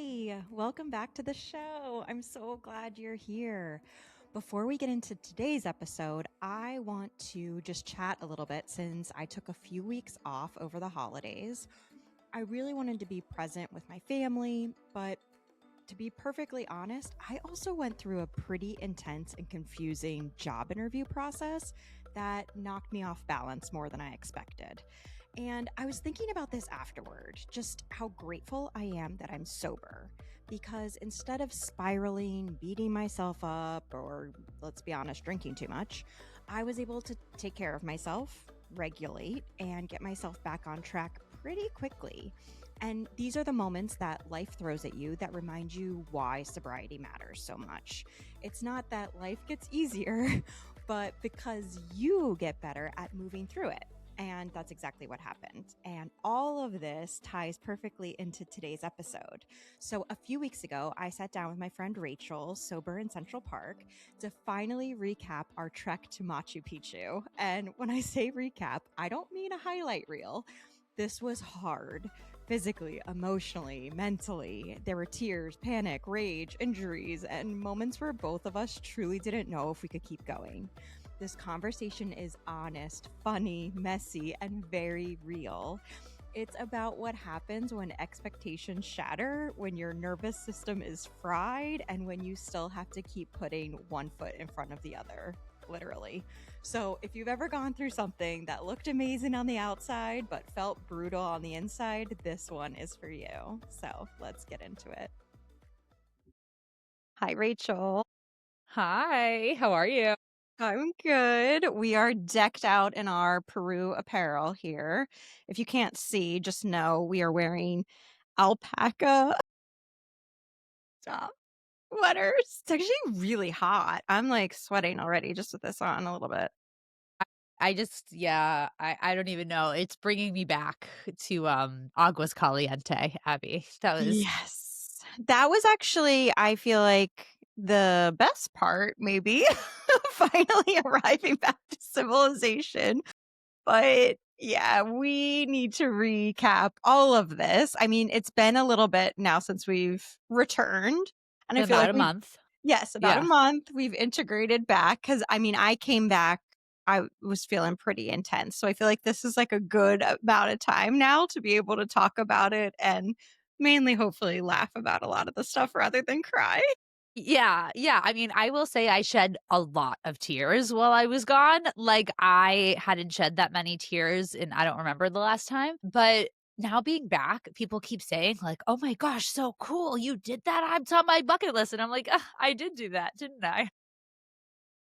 Hi, welcome back to the show. I'm so glad you're here. Before we get into today's episode, I want to just chat a little bit since I took a few weeks off over the holidays. I really wanted to be present with my family, but to be perfectly honest, I also went through a pretty intense and confusing job interview process that knocked me off balance more than I expected. And I was thinking about this afterward, just how grateful I am that I'm sober. Because instead of spiraling, beating myself up, or let's be honest, drinking too much, I was able to take care of myself, regulate, and get myself back on track pretty quickly. And these are the moments that life throws at you that remind you why sobriety matters so much. It's not that life gets easier, but because you get better at moving through it. And that's exactly what happened. And all of this ties perfectly into today's episode. So, a few weeks ago, I sat down with my friend Rachel, sober in Central Park, to finally recap our trek to Machu Picchu. And when I say recap, I don't mean a highlight reel. This was hard. Physically, emotionally, mentally. There were tears, panic, rage, injuries, and moments where both of us truly didn't know if we could keep going. This conversation is honest, funny, messy, and very real. It's about what happens when expectations shatter, when your nervous system is fried, and when you still have to keep putting one foot in front of the other, literally. So, if you've ever gone through something that looked amazing on the outside but felt brutal on the inside, this one is for you. So, let's get into it. Hi, Rachel. Hi, how are you? I'm good. We are decked out in our Peru apparel here. If you can't see, just know we are wearing alpaca Stop. sweaters. It's actually really hot. I'm like sweating already just with this on a little bit. I don't even know. It's bringing me back to Aguas Caliente, Abby. That was Yes. That was actually, I feel like, the best part, maybe, finally arriving back to civilization. But yeah, we need to recap all of this. I mean, it's been a little bit now since we've returned. And I feel about like a we've, month. yes, about a Yeah. month, we've integrated back. Cause I mean, I came back, I was feeling pretty intense. So I feel like this is like a good amount of time now to be able to talk about it and mainly hopefully laugh about a lot of the stuff rather than cry. Yeah. I mean, I will say I shed a lot of tears while I was gone. Like I hadn't shed that many tears and I don't remember the last time. But now being back, people keep saying, like, oh my gosh, so cool. You did that. It's on my bucket list. And I'm like, I did do that, didn't I?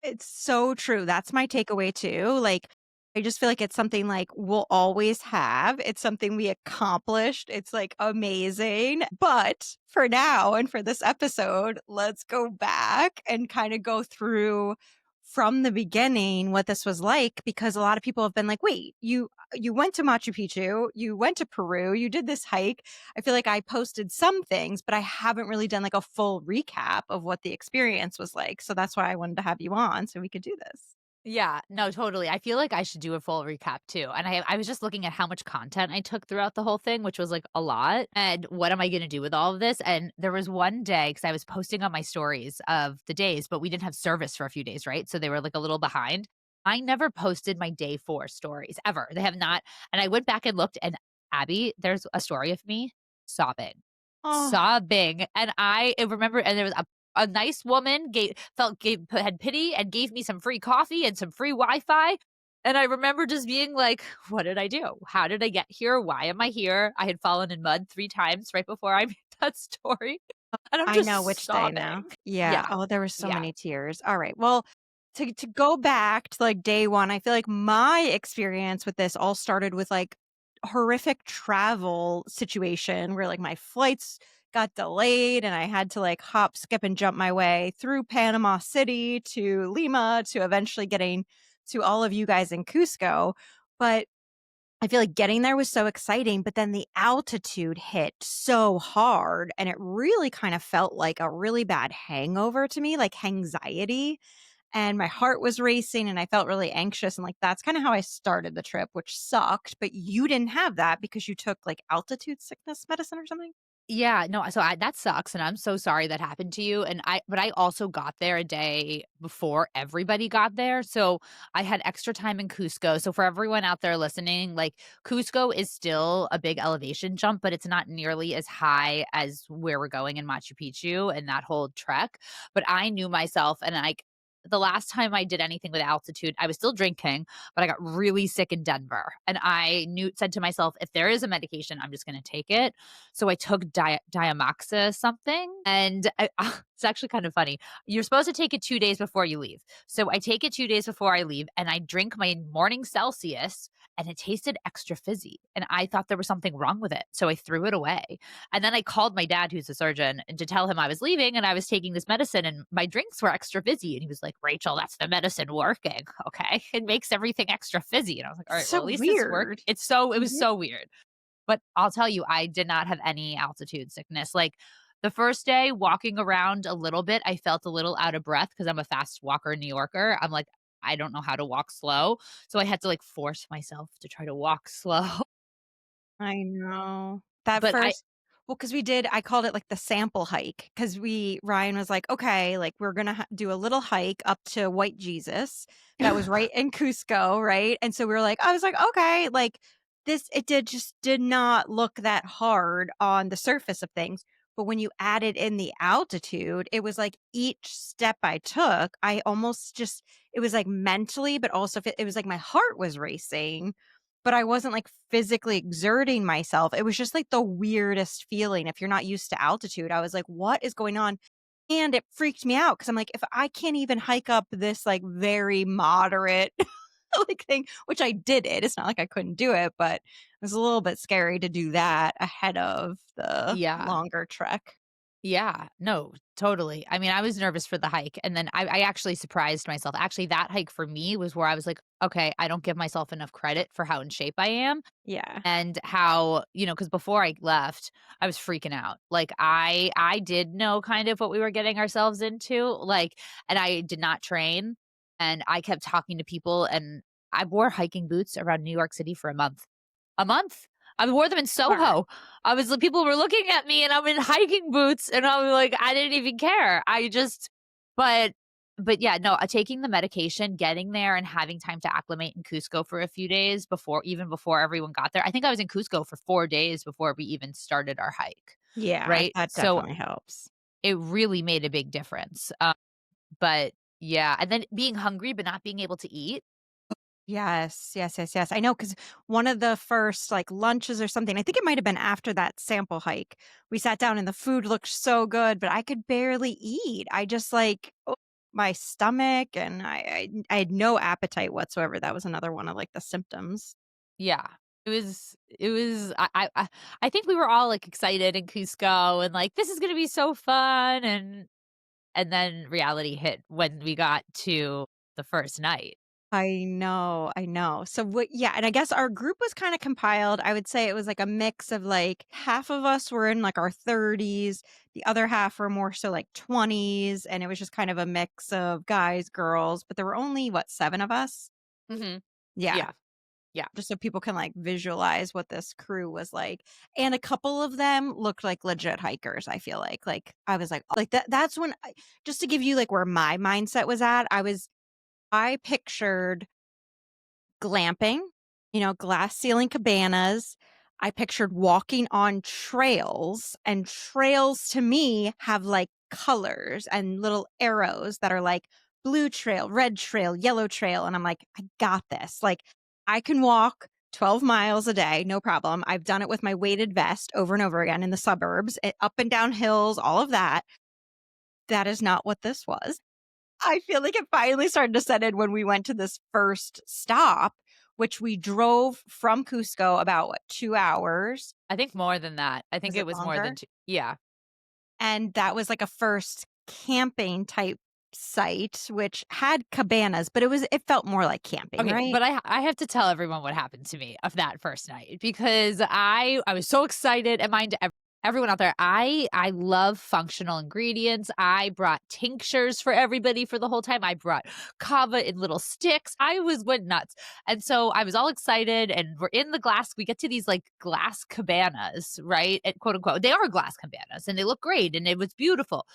It's so true. That's my takeaway too. Like, I just feel like it's something like we'll always have. It's something we accomplished. It's like amazing. But for now and for this episode, let's go back and kind of go through from the beginning what this was like because a lot of people have been like, "Wait, you went to Machu Picchu, you went to Peru, you did this hike." I feel like I posted some things, but I haven't really done like a full recap of what the experience was like. So that's why I wanted to have you on so we could do this. Yeah, no, totally. I feel like I should do a full recap too. And I was just looking at how much content I took throughout the whole thing, which was like a lot. And what am I going to do with all of this? And there was one day because I was posting on my stories of the days, but we didn't have service for a few days, right? So they were like a little behind. I never posted my day 4 stories ever. They have not. And I went back and looked, and Abby, there's a story of me sobbing, Oh, sobbing. And I remember, and there was a nice woman had pity and gave me some free coffee and some free Wi-Fi. And I remember just being like, what did I do? How did I get here? Why am I here? I had fallen in mud 3 times right before I made that story. And I'm I know just which day now. sobbing. Yeah. Yeah. Oh, there were so Yeah. many tears. All right. Well, to go back to like day one, I feel like my experience with this all started with like horrific travel situation where like my flights got delayed and I had to like hop, skip, and jump my way through Panama City to Lima to eventually getting to all of you guys in Cusco. But I feel like getting there was so exciting, but then the altitude hit so hard and it really kind of felt like a really bad hangover to me, like anxiety. And my heart was racing and I felt really anxious. And like that's kind of how I started the trip, which sucked. But you didn't have that because you took like altitude sickness medicine or something. Yeah, no, so I that sucks, and I'm so sorry that happened to you, and I also got there a day before everybody got there, so I had extra time in Cusco. So for everyone out there listening, like, Cusco is still a big elevation jump, but it's not nearly as high as where we're going in Machu Picchu and that whole trek. But I knew myself, and, like, the last time I did anything with altitude, I was still drinking, but I got really sick in Denver, and I knew said to myself, "If there is a medication, I'm just gonna take it." So I took Diamoxa something, and it's actually kind of funny. You're supposed to take it 2 days before you leave. So I take it 2 days before I leave, and I drink my morning Celsius, and it tasted extra fizzy, and I thought there was something wrong with it, so I threw it away. And then I called my dad, who's a surgeon, and to tell him I was leaving and I was taking this medicine and my drinks were extra fizzy, and he was like, "Rachel, that's the medicine working, okay? It makes everything extra fizzy." And I was like, "All right, well, So at least it's worked." weird. It was Yeah. so weird. But I'll tell you, I did not have any altitude sickness. Like, the first day walking around a little bit, I felt a little out of breath because 'cause I'm a fast walker New Yorker. I'm like, I don't know how to walk slow, so I had to, like, force myself to try to walk slow. I know. That But I first well, because we did I called it, like, the sample hike, because Ryan was like, "Okay, like, we're gonna do a little hike up to White Jesus." That was right in Cusco, right? And so we were like I was like, "Okay," like, this it did not look that hard on the surface of things, but when you added in the altitude, it was like each step I took, I almost just it was, like, mentally, but also it was like my heart was racing, but I wasn't, like, physically exerting myself. It was just, like, the weirdest feeling if you're not used to altitude. I was like, "What is going on?" And it freaked me out because 'cause I'm like, "If I can't even hike up this, like, very moderate, like, thing," which I did it. It's not like I couldn't do it, but it was a little bit scary to do that ahead of the Yeah. longer trek. Yeah, no, totally. I mean, I was nervous for the hike, and then I actually surprised myself. Actually, that hike for me was where I was like, "Okay, I don't give myself enough credit for how in shape I am." Yeah. And how, because before I left, I was freaking out. Like, I did know kind of what we were getting ourselves into, like, and I did not train, and I kept talking to people, and I wore hiking boots around New York City for a month. A month. I wore them in Smart. Soho. I was like, people were looking at me, and I'm in hiking boots, and I was like, I didn't even care. I just but yeah, no, taking the medication, getting there, and having time to acclimate in Cusco for a few days before everyone got there. I think I was in Cusco for 4 days before we even started our hike, Yeah, right? that So, definitely helps. it really made a big difference. But yeah, and then being hungry but not being able to eat. Yes, yes, yes, yes. I know because one of the first, like, lunches or something, I think it might have been after that sample hike, we sat down and the food looked so good, but I could barely eat. I just, like, my stomach and I had no appetite whatsoever. That was another one of, like, the symptoms. Yeah. It was I think we were all, like, excited in Cusco and, like, "This is gonna be so fun," and then reality hit when we got to the first night. I know, I know. So what yeah, and I guess our group was kinda compiled. I would say it was like a mix of like half of us were in like our 30s, the other half were more so like 20s, and it was just kind of a mix of guys, girls, but there were only what, 7 of us? Mhm. Yeah, Yeah. Yeah. just so people can like visualize what this crew was like. And a couple of them looked like legit hikers, I feel like. Like I was like that's when just to give you like where my mindset was at, I pictured glamping, glass ceiling cabanas. I pictured walking on trails, and trails to me have like colors and little arrows that are like blue trail, red trail, yellow trail. And I'm like, I got this. Like, I can walk 12 miles a day, no problem. I've done it with my weighted vest over and over again in the suburbs, up and down hills, all of that. That is not what this was. I feel like it finally started to set in when we went to this first stop, which we drove from Cusco about what, 2 hours? I think more than that. I think Was it it was more than longer? 2. Yeah. And that was like a first camping type site, which had cabanas, but it felt more like camping, Okay, right? but I have to tell everyone what happened to me of that first night because I was so excited and mind everyone out there, I love functional ingredients. I brought tinctures for everybody for the whole time. I brought kava in little sticks. Went nuts. And so I was all excited and we're in the glass. We get to these like glass cabanas, right? And quote unquote. They are glass cabanas and they look great and it was beautiful.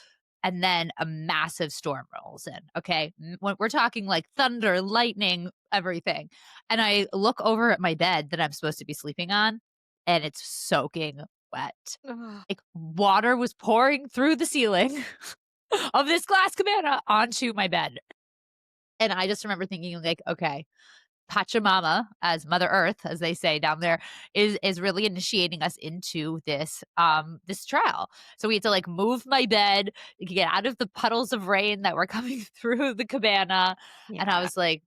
And then a massive storm rolls in. Okay. When we're talking like thunder, lightning, everything. And I look over at my bed that I'm supposed to be sleeping on and it's soaking wet. Ugh. Like water was pouring through the ceiling of this glass cabana onto my bed. And I just remember thinking, like, okay, Pachamama, as Mother Earth, as they say down there, is really initiating us into this trial. So we had to like move my bed, get out of the puddles of rain that were coming through the cabana. And I Yeah. was like,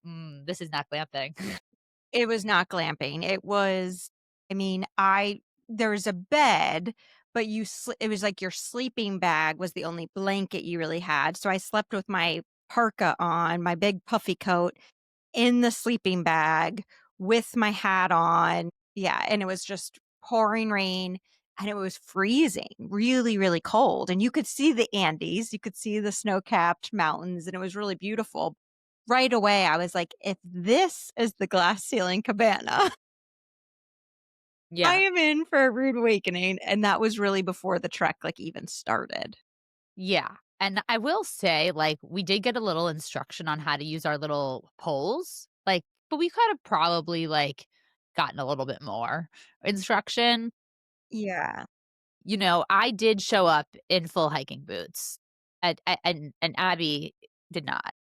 this is not glamping. It was not glamping. It was I mean, I there was a bed, but it was like your sleeping bag was the only blanket you really had, so I slept with my parka on, my big puffy coat in the sleeping bag with my hat on. Yeah, and it was just pouring rain, and it was freezing, really, really cold, and you could see the Andes, you could see the snow-capped mountains, and it was really beautiful. Right away, I was like, "If this is the glass ceiling cabana, I Yeah. am in for a rude awakening," and that was really before the trek, like, even started. Yeah. And I will say, like, we did get a little instruction on how to use our little poles, like, but we could have probably, like, gotten a little bit more instruction. Yeah. I did show up in full hiking boots, and Abby did not.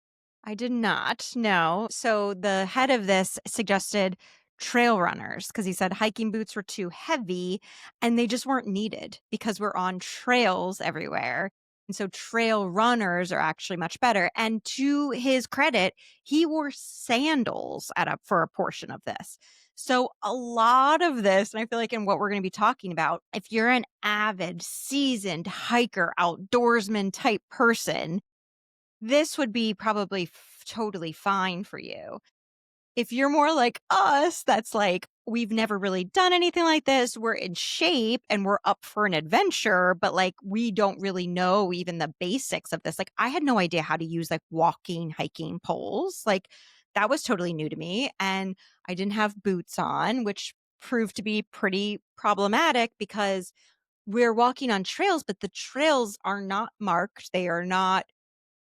I did not, no. So the head of this suggested trail runners because he said hiking boots were too heavy and they just weren't needed because we're on trails everywhere. And so trail runners are actually much better. And to his credit, he wore sandals for a portion of this. So a lot of this, and I feel like in what we're going to be talking about, if you're an avid, seasoned hiker, outdoorsman type person, this would be probably totally fine for you. If you're more like us, that's like, we've never really done anything like this. We're in shape and we're up for an adventure, but like, we don't really know even the basics of this. Like, I had no idea how to use like walking, hiking poles. Like, that was totally new to me. And I didn't have boots on, which proved to be pretty problematic because we're walking on trails, but the trails are not marked. They are not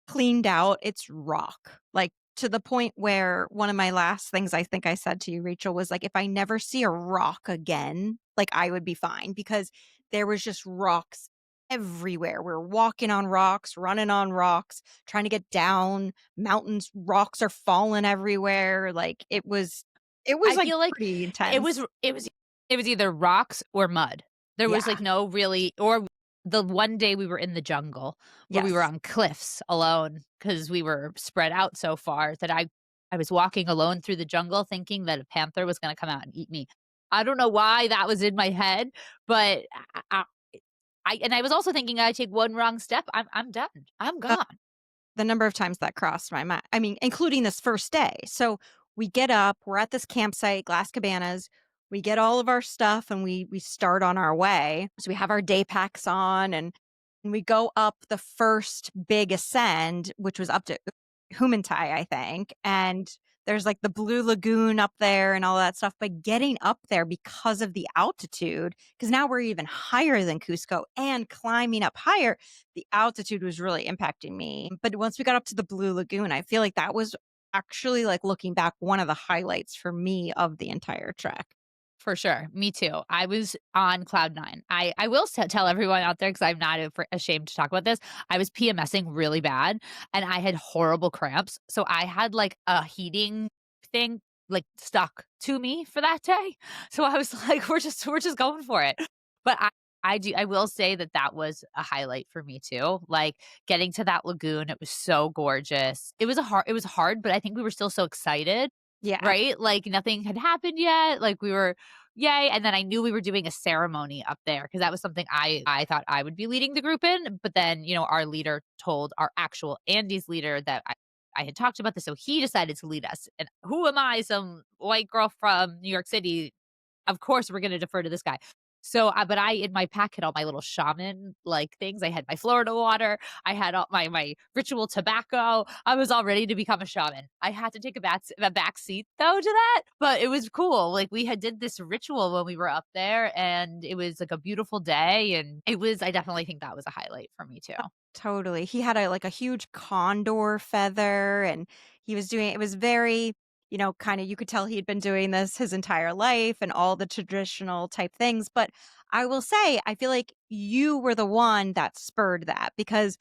cleaned out, it's rock. Like, to the point where one of my last things I think I said to you, Rachel, was like, if I never see a rock again, like, I would be fine because there was just rocks everywhere. We're walking on rocks, running on rocks, trying to get down mountains, rocks are falling everywhere. Like, it was, I like, feel like pretty it intense. was it was it was either rocks or mud. There was, Yeah. like, no really or the one day we were in the jungle where we were Yes. on cliffs alone because we were spread out so far that I was walking alone through the jungle thinking that a panther was gonna come out and eat me. I don't know why that was in my head, but I was also thinking I take one wrong step, I'm done. I'm gone. The number of times that crossed my mind. I mean, including this first day. So we get up, we're at this campsite, Glass Cabanas. We get all of our stuff and we start on our way. So we have our day packs on and we go up the first big ascend, which was up to Humantai, I think. And there's like the Blue Lagoon up there and all that stuff. But getting up there because of the altitude, because now we're even higher than Cusco and climbing up higher, the altitude was really impacting me. But once we got up to the Blue Lagoon, I feel like that was actually, like, looking back, one of the highlights for me of the entire trek. For sure. Me too. I was on cloud 9. I will tell everyone out there because I'm not ashamed to talk about this. I was PMSing really bad and I had horrible cramps. So I had like a heating thing like stuck to me for that day. So I was like, we're just going for it. But I will say that that was a highlight for me too. Like getting to that lagoon, it was so gorgeous. It was hard, but I think we were still so excited, Yeah. right? Like nothing had happened yet. Like we were yay. And then I knew we were doing a ceremony up there because that was something I thought I would be leading the group in. But then, our leader told our actual Andes leader that I had talked about this. So he decided to lead us. And who am I, some white girl from New York City? Of course, we're going to defer to this guy. So, but I in my pack had all my little shaman like things. I had my Florida water. I had all my ritual tobacco. I was all ready to become a shaman. I had to take a back seat though to that, but it was cool. Like we had did this ritual when we were up there, and it was like a beautiful day, and it was. I definitely think that was a highlight for me too. Totally. He had a huge condor feather, and he was doing it was very, kind of you could tell he'd been doing this his entire life and all the traditional type things. But I will say, I feel like you were the one that spurred that because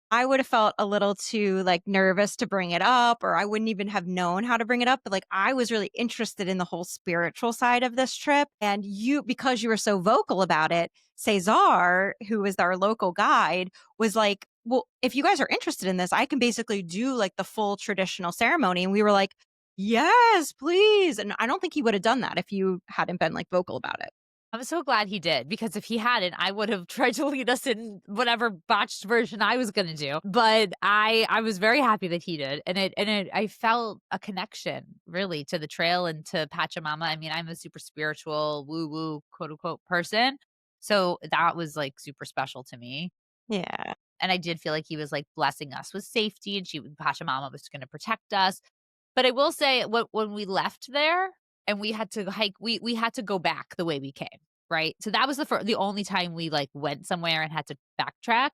I would have felt a little too, like, nervous to bring it up, or I wouldn't even have known how to bring it up, but, like, I was really interested in the whole spiritual side of this trip, and because you were so vocal about it, Cesar, who was our local guide, was like, "Well, if you guys are interested in this, I can basically do, like, the full traditional ceremony," and we were like, "Yes, please," and I don't think he would have done that if you hadn't been, like, vocal about it. I'm so glad he did because if he hadn't, I would have tried to lead us in whatever botched version I was going to do. But I was very happy that he did, and I felt a connection really to the trail and to Pachamama. I mean, I'm a super spiritual woo woo quote unquote person, so that was like super special to me. Yeah. And I did feel like he was like blessing us with safety, and Pachamama was going to protect us. But I will say, when we left there and we had to hike, we had to go back the way we came, right? So that was the only time we, like, went somewhere and had to backtrack,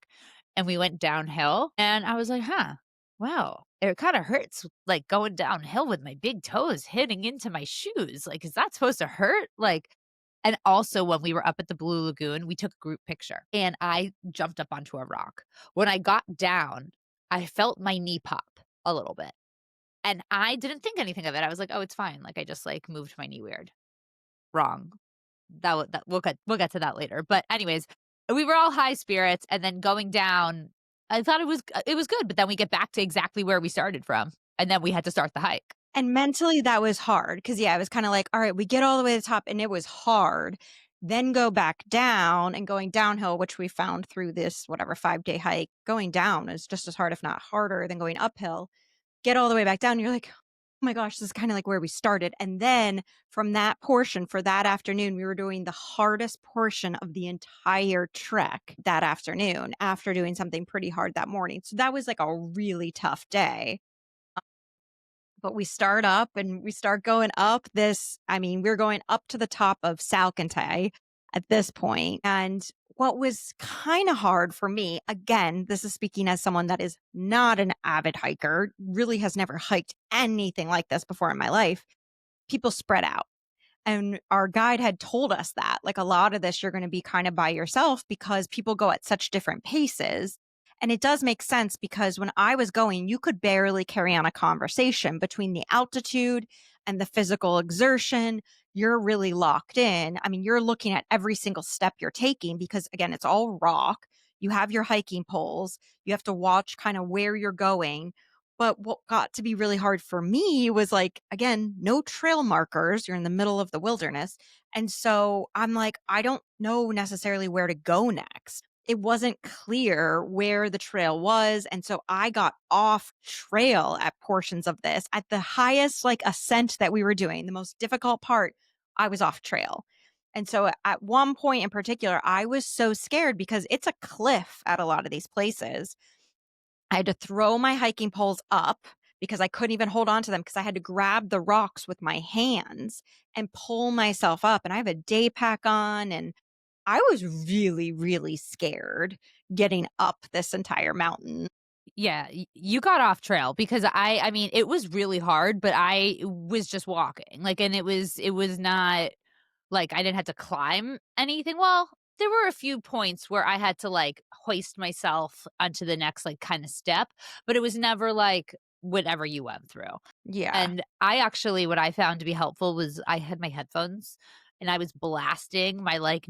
and we went downhill, and I was like, "Huh, wow, it kinda hurts, like, going downhill with my big toes hitting into my shoes, like, is that supposed to hurt?" Like, and also when we were up at the Blue Lagoon, we took a group picture, and I jumped up onto a rock. When I got down, I felt my knee pop a little bit. And I didn't think anything of it. I was like, "Oh, it's fine." Like, I just, like, moved my knee weird. Wrong. That we'll get to that later. But anyways, we were all high spirits, and then going down, I thought it was good, but then we get back to exactly where we started from, and then we had to start the hike. And mentally, that was hard because, yeah, it was kinda like, "All right, we get all the way to the top," and it was hard. Then go back down, and going downhill, which we found through this, whatever, 5-day hike, going down is just as hard, if not harder, than going uphill. Get all the way back down, and you're like, "Oh my gosh, this is kinda like where we started." And then from that portion, for that afternoon, we were doing the hardest portion of the entire trek that afternoon after doing something pretty hard that morning. So that was, like, a really tough day. But we start up and we start going up this we're going up to the top of Salcantay at this point. And what was kind of hard for me, again, this is speaking as someone that is not an avid hiker, really has never hiked anything like this before in my life. People spread out. And our guide had told us that, like, a lot of this, you're going to be kind of by yourself because people go at such different paces. And it does make sense because when I was going, you could barely carry on a conversation between the altitude and the physical exertion. You're really locked in. I mean, you're looking at every single step you're taking because, again, it's all rock. You have your hiking poles. You have to watch kind of where you're going. But what got to be really hard for me was, like, again, no trail markers. You're in the middle of the wilderness. And so I'm like, I don't know necessarily where to go next. It wasn't clear where the trail was. And so I got off trail at portions of this. At the highest, like, ascent that we were doing, the most difficult part, I was off trail. And so at one point in particular, I was so scared because it's a cliff at a lot of these places. I had to throw my hiking poles up because I couldn't even hold on to them because I had to grab the rocks with my hands and pull myself up. And I have a day pack on, and I was really, really scared getting up this entire mountain. Yeah, you got off trail because I mean, it was really hard, but I was just walking. Like, and it was not like I didn't have to climb anything. Well, there were a few points where I had to, like, hoist myself onto the next, like, kind of step, but it was never like whatever you went through. Yeah. And I actually what I found to be helpful was I had my headphones and I was blasting my, like,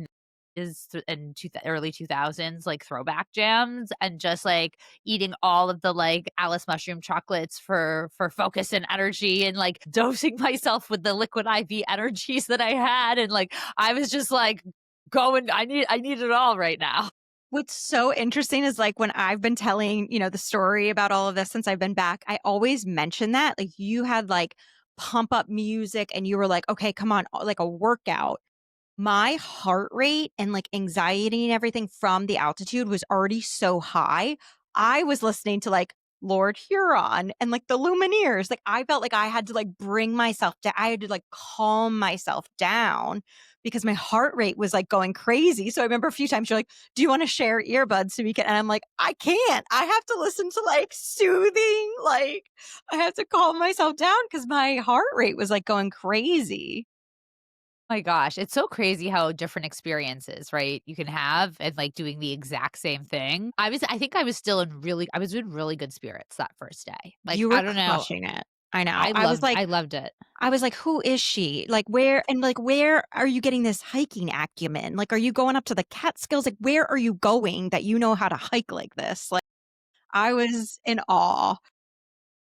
is in early 2000s, like, throwback jams and just, like, eating all of the, like, Alice mushroom chocolates for focus and energy and, like, dosing myself with the liquid IV energies that I had, and, like, I was just, like, going I need it all right now. What's so interesting is, like, when I've been telling, the story about all of this since I've been back, I always mention that. Like, you had, like, pump up music and you were like, okay, come on, like a workout. my heart rate and like anxiety and everything from the altitude was already so high. I was listening to like Lord Huron and like the Lumineers. Like I felt like I had to like bring myself down. I had to like calm myself down because my heart rate was like going crazy. So I remember a few times you're like, do you want to share earbuds so we can? And I'm like, I can't. I have to listen to like soothing, like I have to calm myself down because my heart rate was like going crazy. My gosh, it's so crazy how different experiences, right, you can have and, like, doing the exact same thing. I think I was in really good spirits that first day. Like, You were I don't know, crushing it. I know. I was like I loved it. "Who is she? Like, where are you getting this hiking acumen? Like, are you going up to the Catskills? Like, where are you going that you know how to hike like this?" Like, I was in awe.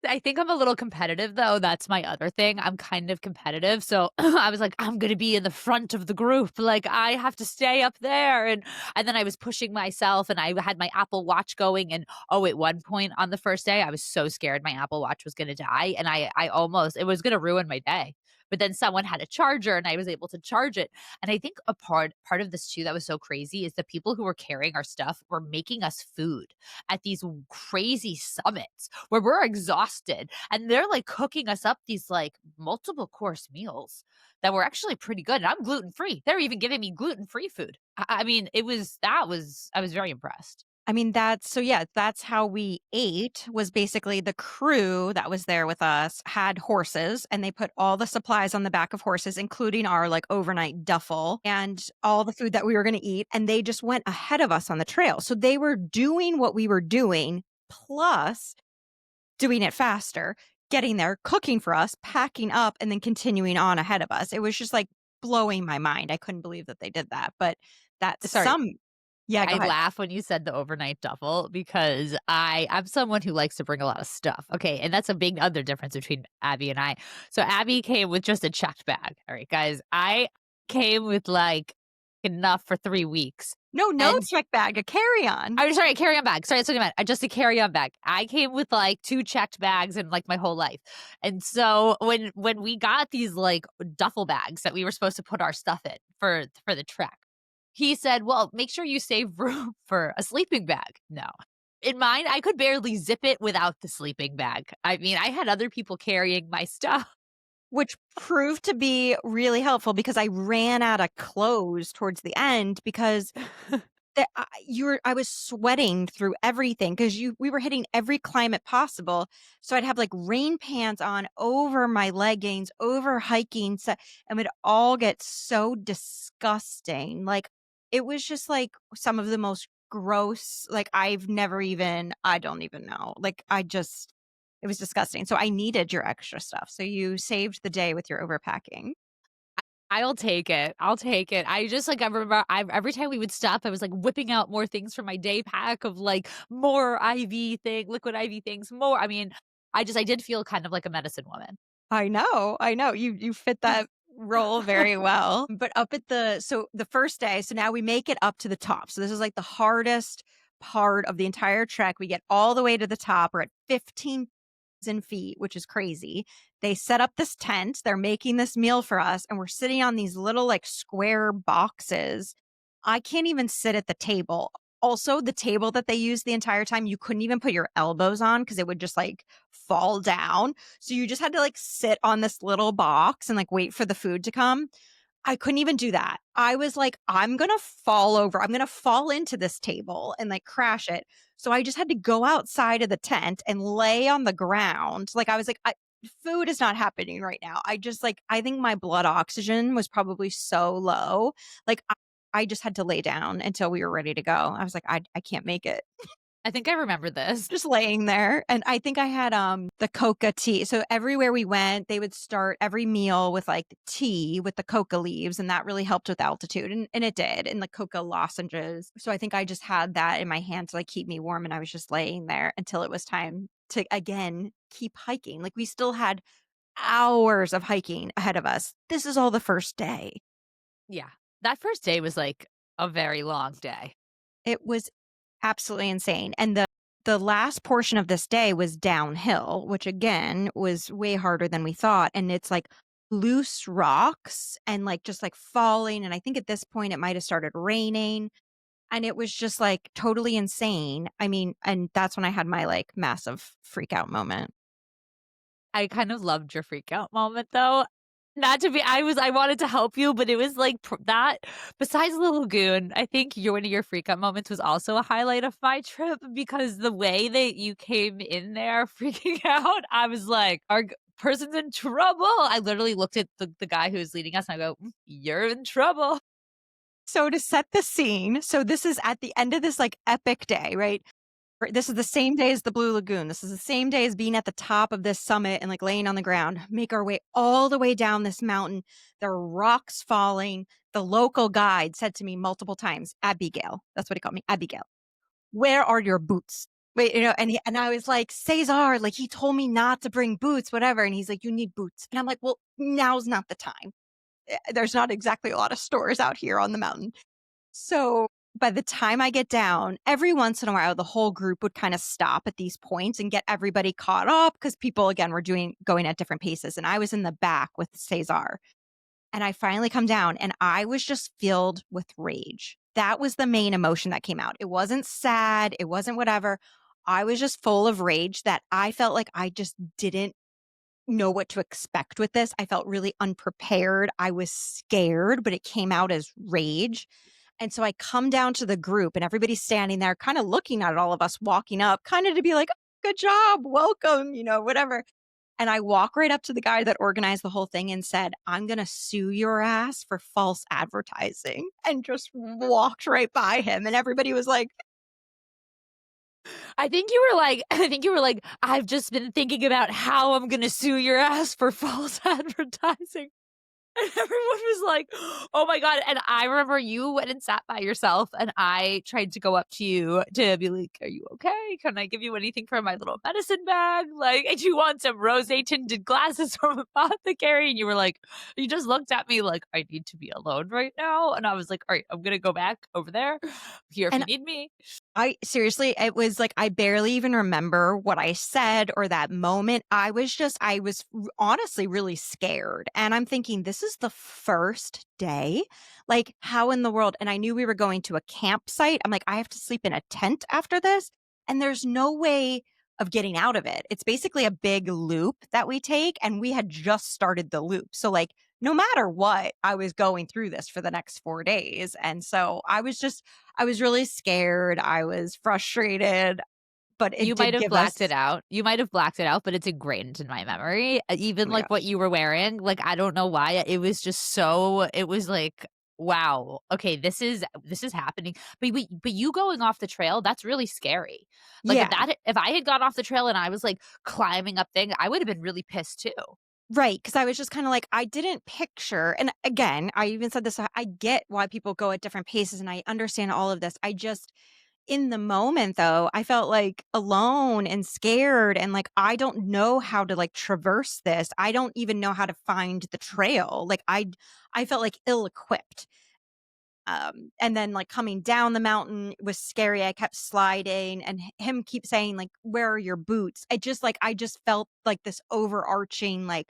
I think I'm a little competitive though, that's my other thing, I'm kind of competitive, so I was like, "I'm gonna be in the front of the group, like, I have to stay up there," and then I was pushing myself, and I had my Apple Watch going, and, oh, at one point on the first day, I was so scared my Apple Watch was gonna die, and I almost it was gonna ruin my day, but then someone had a charger, and I was able to charge it, and I think a part of this too that was so crazy is the people who were carrying our stuff were making us food at these crazy summits where we're exhausted and they're like cooking us up these like multiple course meals that were actually pretty good. And I'm gluten free. They're even giving me gluten free food. I mean, I was very impressed. I mean, that's how we ate was basically the crew that was there with us had horses and they put all the supplies on the back of horses, including our like overnight duffel and all the food that we were going to eat. And they just went ahead of us on the trail. So they were doing what we were doing, plus doing it faster, getting there, cooking for us, packing up, and then continuing on ahead of us. It was just like blowing my mind. I couldn't believe that they did that. But that's Sorry, yeah, go I ahead. laugh when you said the overnight duffel because I'm someone who likes to bring a lot of stuff. Okay. And that's a big other difference between Abby and I. So Abby came with just a checked bag. All right, guys. I came with like enough for 3 weeks. No And check bag, a carry on. I'm sorry, a carry-on bag. Sorry, that's what I meant. Just a carry-on bag. I came with like 2 checked bags in like my whole life. And so when we got these like duffel bags that we were supposed to put our stuff in for the trek, he said, "Well, make sure you save room for a sleeping bag." No. In mine, I could barely zip it without the sleeping bag. I mean, I had other people carrying my stuff. Which proved to be really helpful because I ran out of clothes towards the end because I was sweating through everything because we were hitting every climate possible. So I'd have like rain pants on over my leggings, over hiking, so and would all get so disgusting. Like it was just like some of the most gross, like I don't even know. Like it was disgusting. So I needed your extra stuff. So you saved the day with your overpacking. I'll take it. I'll take it. I just like I remember every time we would stop, I was like whipping out more things from my day pack of like more liquid IV things, more. I mean, I did feel kind of like a medicine woman. I know, I know. You fit that role very well. But up at the first day, so now we make it up to the top. So this is like the hardest part of the entire trek. We get all the way to the top. We're at 15,000 feet, which is crazy. They set up this tent. They're making this meal for us, and we're sitting on these little like square boxes. I can't even sit at the table. Also, the table that they used the entire time, you couldn't even put your elbows on because it would just like fall down. So you just had to like sit on this little box and like wait for the food to come. I couldn't even do that. I was like, I'm going to fall over. I'm going to fall into this table and like crash it. So I just had to go outside of the tent and lay on the ground. Like I was like, food is not happening right now. I think my blood oxygen was probably so low. Like I just had to lay down until we were ready to go. I was like, I can't make it. I think I remember this. Just laying there, and I think I had, the coca tea. So everywhere we went, they would start every meal with, like, tea with the coca leaves, and that really helped with altitude, and it did, and the coca lozenges. So I think I just had that in my hand to, like, keep me warm, and I was just laying there until it was time to, again, keep hiking. Like, we still had hours of hiking ahead of us. This is all the first day. Yeah. That first day was like a very long day. It was absolutely insane, and the last portion of this day was downhill, which again was way harder than we thought, and it's like loose rocks and like just like falling. And I think at this point it might have started raining. And it was just like totally insane. I mean, and that's when I had my like massive freak out moment. I kind of loved your freak out moment though. Not to be I wanted to help you, but it was like that besides the lagoon, I think your one of your freak out moments was also a highlight of my trip because the way that you came in there freaking out, I was like, person's in trouble. I literally looked at the guy who was leading us and I go, You're in trouble." So to set the scene, so this is at the end of this like epic day, right? This is the same day as the Blue Lagoon. This is the same day as being at the top of this summit and like laying on the ground. Make our way all the way down this mountain. There are rocks falling. The local guide said to me multiple times, Abigail, that's what he called me, Abigail, where are your boots? Wait, and I was like, Cesar, like he told me not to bring boots, whatever. And he's like, you need boots. And I'm like, well, now's not the time. There's not exactly a lot of stores out here on the mountain. So by the time I get down, every once in a while, the whole group would kind of stop at these points and get everybody caught up because people, again, were going at different paces. And I was in the back with Cesar. And I finally come down and I was just filled with rage. That was the main emotion that came out. It wasn't sad. It wasn't whatever. I was just full of rage that I felt like I just didn't know what to expect with this. I felt really unprepared. I was scared, but it came out as rage. And so I come down to the group and everybody's standing there kind of looking at all of us walking up, kind of to be like, "Oh, good job, welcome, whatever." And I walk right up to the guy that organized the whole thing and said, "I'm going to sue your ass for false advertising," and just walked right by him. And everybody was like, I've just been thinking about how I'm gonna sue your ass for false advertising. And everyone was like, "Oh my god." And I remember you went and sat by yourself, and I tried to go up to you to be like, "Are you okay? Can I give you anything from my little medicine bag? Like, do you want some rosé tinted glasses from apothecary?" And you were like, you just looked at me like, "I need to be alone right now." And I was like, "All right, I'm gonna go back over there. I'm here if you and need me." I seriously, it was like I barely even remember what I said or that moment. I was honestly really scared. And I'm thinking, this is the first day. Like, how in the world? And I knew we were going to a campsite. I'm like, I have to sleep in a tent after this. And there's no way of getting out of it. It's basically a big loop that we take. And we had just started the loop. So, like, no matter what, I was going through this for the next 4 days. And so I was really scared. I was frustrated, but it You might did have give blacked it us out. You might have blacked it out, but it's ingrained in my memory. oh Even, my like, what gosh. you were wearing, like, I don't know why, it was just so it was like, "Wow, okay, this is happening." But you going off the trail, that's really scary. Like, Yeah, if I had gone off the trail and I was, like, climbing up thing, I would have been really pissed too. right. Because I was just kinda like, I didn't picture and again, I even said this, I get why people go at different paces, and I understand all of this. I just in the moment, though, I felt, like, alone and scared and, like, I don't know how to, like, traverse this. I don't even know how to find the trail. Like, I felt, like, ill-equipped. And then like coming down the mountain was scary. I kept sliding and him keep saying like, where are your boots? I just felt like this overarching, like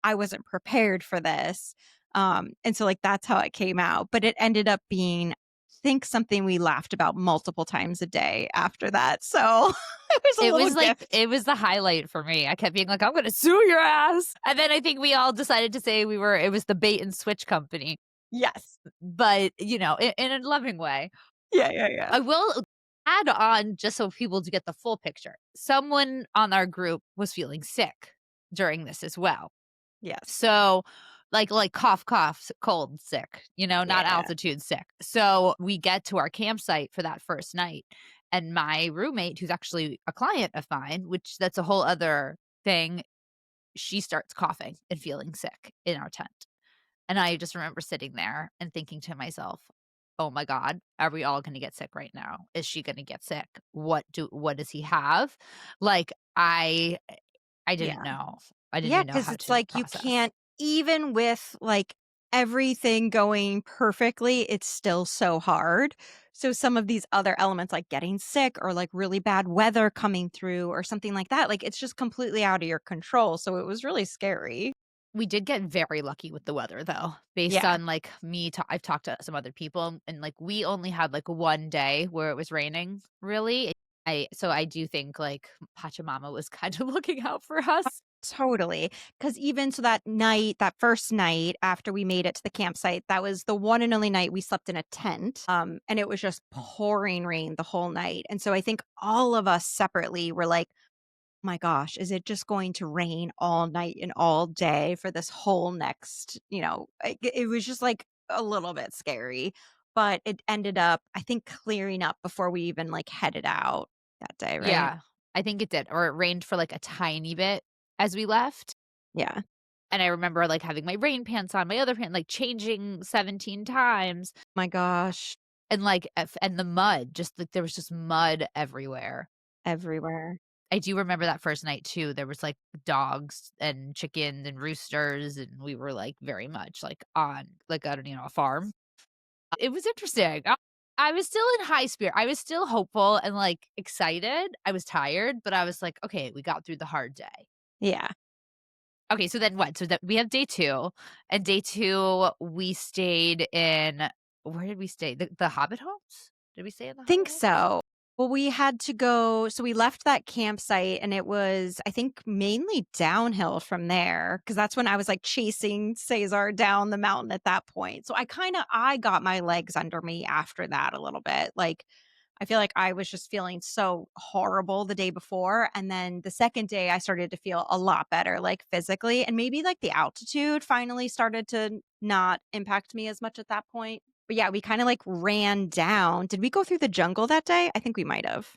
I wasn't prepared for this. And so like, that's how it came out, but it ended up being, I think something we laughed about multiple times a day after that. So it was a It little was like gift. it was the highlight for me. I kept being like, "I'm gonna sue your ass." And then I think we all decided to say it was the bait and switch company, Yes. but, in a loving way. Yeah. Yeah. Yeah. I will add on just so people to get the full picture. Someone on our group was feeling sick during this as well. Yes. So, like cough, cough, cold sick, not Yeah. altitude sick. So we get to our campsite for that first night, and my roommate, who's actually a client of mine, which that's a whole other thing, she starts coughing and feeling sick in our tent. And I just remember sitting there and thinking to myself, "Oh my god, are we all gonna get sick right now? Is she gonna get sick? What does he have?" Like, I didn't Yeah. know. I didn't Yeah, even know because how it's to like you process. can't even with, like, everything going perfectly, it's still so hard. So some of these other elements, like getting sick or, like, really bad weather coming through or something like that, like, it's just completely out of your control, so it was really scary. We did get very lucky with the weather though, based Yeah, on, like, I've talked to some other people, and, like, we only had, like, 1 day where it was raining, really. I do think, like, Pachamama was kind of looking out for us. totally. Because even so that night, that first night after we made it to the campsite, that was the one and only night we slept in a tent, and it was just pouring rain the whole night, and so I think all of us separately were like, my gosh, is it just going to rain all night and all day for this whole next, it was just like a little bit scary, but it ended up, I think, clearing up before we even like headed out that day, right? Yeah, I think it did, or it rained for, like, a tiny bit as we left, Yeah. and I remember, like, having my rain pants on, my other pant like, changing 17 times, My gosh, and, like, and the mud, just, like, there was just mud everywhere. everywhere. I do remember that first night too, there was, like, dogs and chickens and roosters, and we were, like, very much, like, on, like, I don't a farm. It was interesting. I was still in high spirit. I was still hopeful and, like, excited. I was tired, but I was like, "Okay, we got through the hard day." Yeah. Okay, so then what? So that we have day 2, and day 2, we stayed in where did we stay? The Hobbit homes? Did we stay in the Hobbit Think homes? so. Well, we had to go, so we left that campsite and it was, I think, mainly downhill from there because that's when I was like chasing Cesar down the mountain at that point. So I got my legs under me after that a little bit. Like I feel like I was just feeling so horrible the day before. And then the second day, I started to feel a lot better, like physically. And maybe like the altitude finally started to not impact me as much at that point. But yeah, we kind of like ran down. Did we go through the jungle that day? I think we might have.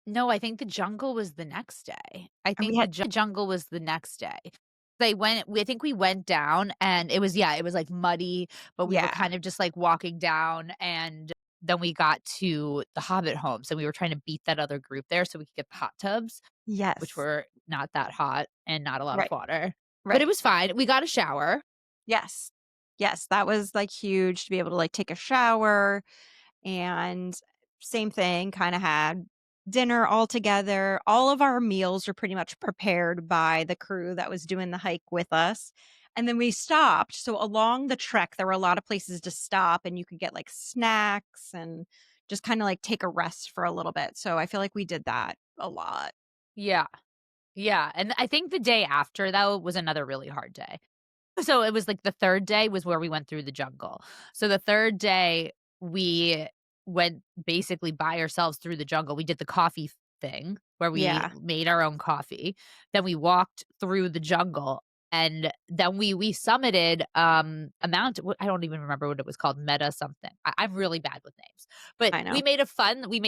No, I think the jungle was the next day. I And we think the had, jungle was the next day. I think we went down and it was, like, muddy, but we were yeah, kind of just, like, walking down, and then we got to the Hobbit home, so we were trying to beat that other group there so we could get the hot tubs, which yes, were not that hot and not a lot of right, water, but it right. was fine. We got a shower. Yes, yes, that was like huge to be able to like take a shower. And same thing, kinda had dinner all together. All of our meals were pretty much prepared by the crew that was doing the hike with us, and then we stopped. So along the trek, there were a lot of places to stop, and you could get, like, snacks and just kinda, like, take a rest for a little bit. So I feel like we did that a lot. Yeah, yeah, and I think the day after, though, was another really hard day. So it was like the 3rd day was where we went through the jungle. So the 3rd day, we went basically by ourselves through the jungle. We did the coffee thing where we Yeah, made our own coffee. Then we walked through the jungle, and then we summited, a mountain. I don't even remember what it was called, Meta something. I'm really bad with names. But I know. we made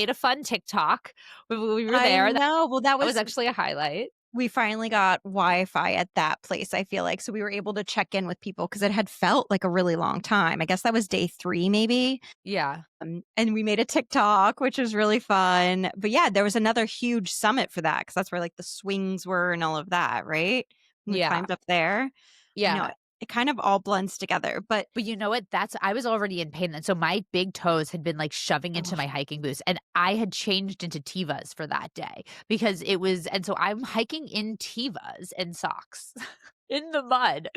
a fun TikTok when we were I there. know. Well, that That was was actually a highlight. we finally got Wi-Fi at that place, I feel like, so we were able to check in with people because it had felt like a really long time. I guess that was day 3 maybe, Yeah. and we made a TikTok, which was really fun. But yeah, there was another huge summit for that because that's where, like, the swings were and all of that, right? And we Yeah. climbed up there. I know, Yeah. it kind of all blends together, but But you know what? I was already in pain then, so my big toes had been, like, shoving into ugh, my hiking boots, and I had changed into Tevas for that day because it was and so I'm hiking in Tevas and socks in the mud,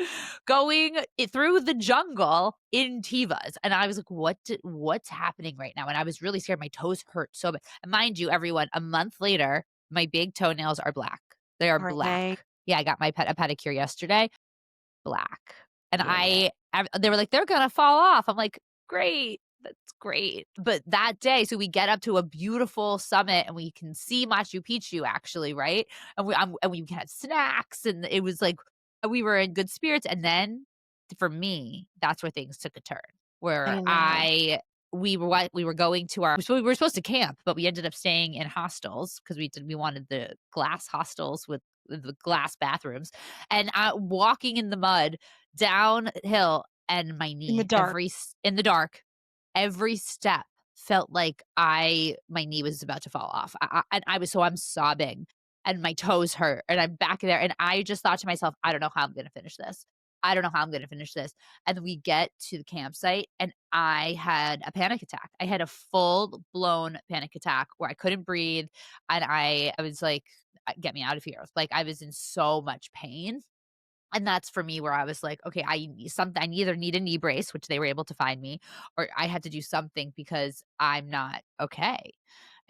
going through the jungle in Tevas, and I was like, what's happening right now?" And I was really scared, my toes hurt so bad, and mind you, everyone, a month later, my big toenails are black. They are are they? black. Yeah, I got a pedicure yesterday. Black. And Yeah, they were like, "They're gonna fall off." I'm like, "Great, that's great." But that day, so we get up to a beautiful summit and we can see Machu Picchu actually, right? And we had snacks and it was like we were in good spirits. And then for me, that's where things took a turn. Where I know. we were going to our so we were supposed to camp, but we ended up staying in hostels because we wanted the glass hostels with the glass bathrooms and walking in the mud downhill and my In the knee dark. in the dark, every step felt like my knee was about to fall off. And I'm sobbing and my toes hurt and I'm back there and I just thought to myself, I don't know how I'm going to finish this. I don't know how I'm going to finish this. And we get to the campsite and I had a panic attack. I had a full blown panic attack where I couldn't breathe and I was like, get me out of here. Like I was in so much pain And that's for me where I was like, "Okay, I need something, I either need a knee brace," which they were able to find me, or I had to do something because I'm not okay.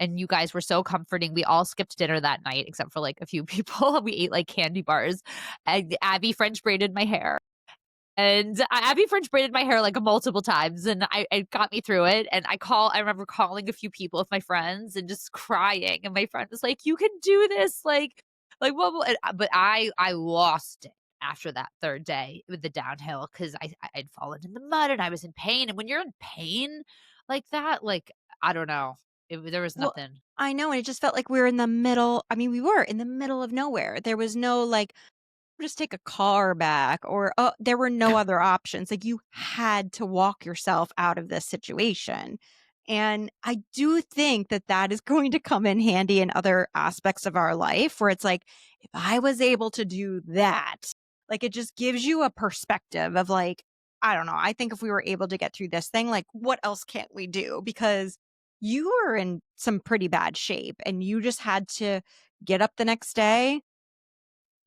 And you guys were so comforting. We all skipped dinner that night except for, like, a few people. We ate, like, candy bars, and Abby French braided my hair. And Abby French braided my hair, like, multiple times, and it got me through it, and I remember calling a few people with my friends and just crying, and my friend was like, "You can do this," like, "What will," but I lost it after that 3rd day with the downhill 'cause I'd fallen in the mud and I was in pain, and when you're in pain like that, like, I don't know, there was Well, nothing. I know, and it just felt like we were in the middle. I mean, we were in the middle of nowhere. There was no, like, just take a car back or, there were no other options. Like, you had to walk yourself out of this situation. And I do think that that is going to come in handy in other aspects of our life where it's like, if I was able to do that, like, it just gives you a perspective of like, I don't know. I think if we were able to get through this thing, like, what else can't we do? Because you were in some pretty bad shape and you just had to get up the next day,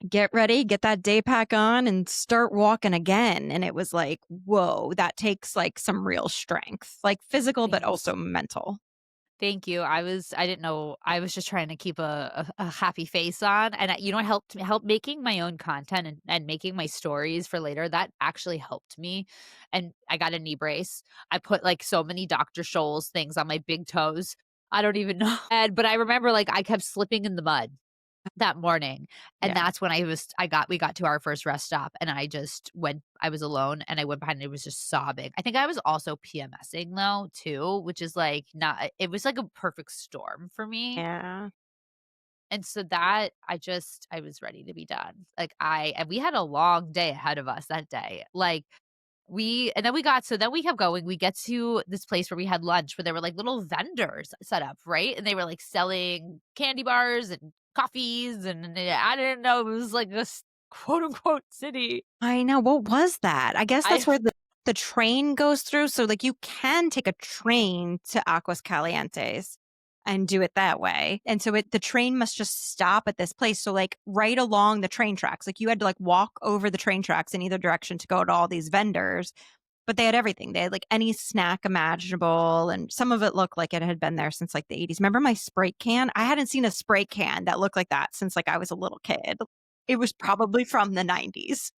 get ready, get that day pack on, and start walking again. And it was like, whoa, that takes like some real strength, like physical, but Thanks. also mental. Thank you. I didn't know, I was just trying to keep a happy face on, and it helped making my own content and making my stories for later, that actually helped me, and I got a knee brace. I put, like, so many Dr. Scholl's things on my big toes. I don't even know, and but I remember, like, I kept slipping in the mud that morning, and Yeah. that's when I got we got to our first rest stop, and I was alone, and I went behind and it was just sobbing. I think I was also PMSing though, too, which is, like, not it was like a perfect storm for me, Yeah. and so that I was ready to be done. Like, and we had a long day ahead of us that day. Like, then we kept going. We get to this place where we had lunch where there were, like, little vendors set up, right? And they were, like, selling candy bars and coffees, and I didn't know it was like this quote unquote city. I know. What was that? I guess I that's where the train goes through. So like you can take a train to Aguas Calientes and do it that way. And so the train must just stop at this place. So like right along the train tracks, like you had to like walk over the train tracks in either direction to go to all these vendors. But they had everything. They had like any snack imaginable, and some of it looked like it had been there since like the 80s. Remember my Sprite can? I hadn't seen a Sprite can that looked like that since like I was a little kid. It was probably from the 90s.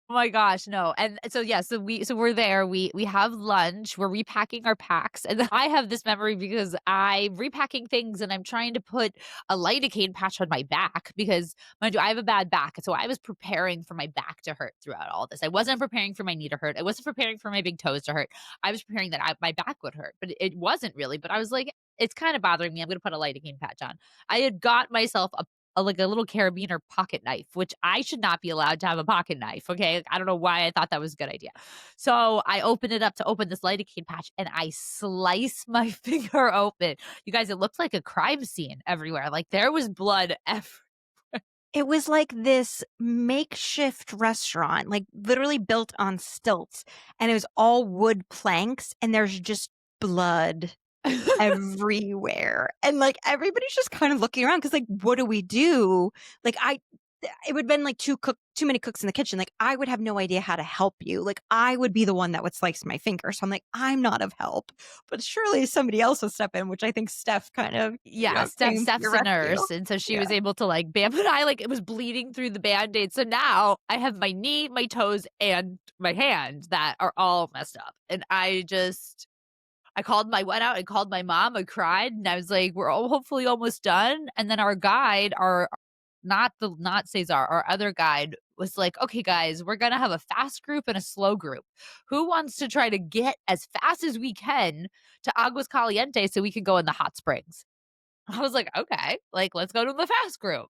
Oh my gosh, no, and so, yeah, so we're there, we have lunch, we're repacking our packs, and then I have this memory because I'm repacking things and I'm trying to put a lidocaine patch on my back because, mind you, I have a bad back, so I was preparing for my back to hurt throughout all this. I wasn't preparing for my knee to hurt, I wasn't preparing for my big toes to hurt, I was preparing that my back would hurt, but it wasn't really, but I was like, "It's kinda bothering me, I'm gonna put a lidocaine patch on." I had got myself like a little carabiner pocket knife, which I should not be allowed to have a pocket knife. Okay. I don't know why I thought that was a good idea. So I open it up to open this lidocaine patch and I slice my finger open. You guys, it looked like a crime scene everywhere. Like there was blood everywhere. It was like this makeshift restaurant, like literally built on stilts, and it was all wood planks, and there's just blood everywhere. And like everybody's just kind of looking around because like, what do we do? Like it would have been like too many cooks in the kitchen. Like I would have no idea how to help you. Like I would be the one that would slice my finger. So I'm like, I'm not of help. But surely somebody else will step in, which I think Steph kind of, Yeah, came to your Steph's a rescue. nurse, and so she Yeah. was able to, like, bam, but I, like, it was bleeding through the Band-Aid, so now I have my knee, my toes, and my hand that are all messed up, and I went out and called my mom, I cried, and I was like, "We're all hopefully almost done," and then our guide, not Cesar, our other guide was like, "Okay, guys, we're gonna have a fast group and a slow group. Who wants to try to get as fast as we can to Aguas Calientes so we can go in the hot springs?" I was like, "Okay, like, let's go to the fast group."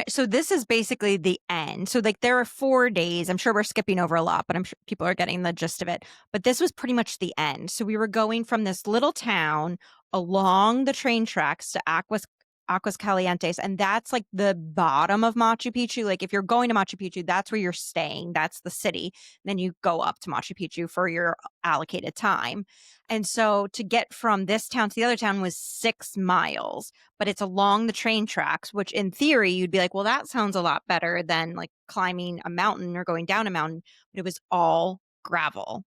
So this is basically the end. So like there are 4 days. I'm sure we're skipping over a lot, but I'm sure people are getting the gist of it. But this was pretty much the end. So we were going from this little town along the train tracks to Aquas. Aguas Calientes, and that's like the bottom of Machu Picchu. Like if you're going to Machu Picchu, that's where you're staying. That's the city. Then you go up to Machu Picchu for your allocated time. And so to get from this town to the other town was 6 miles, but it's along the train tracks, which in theory you'd be like, well, that sounds a lot better than like climbing a mountain or going down a mountain. But it was all gravel.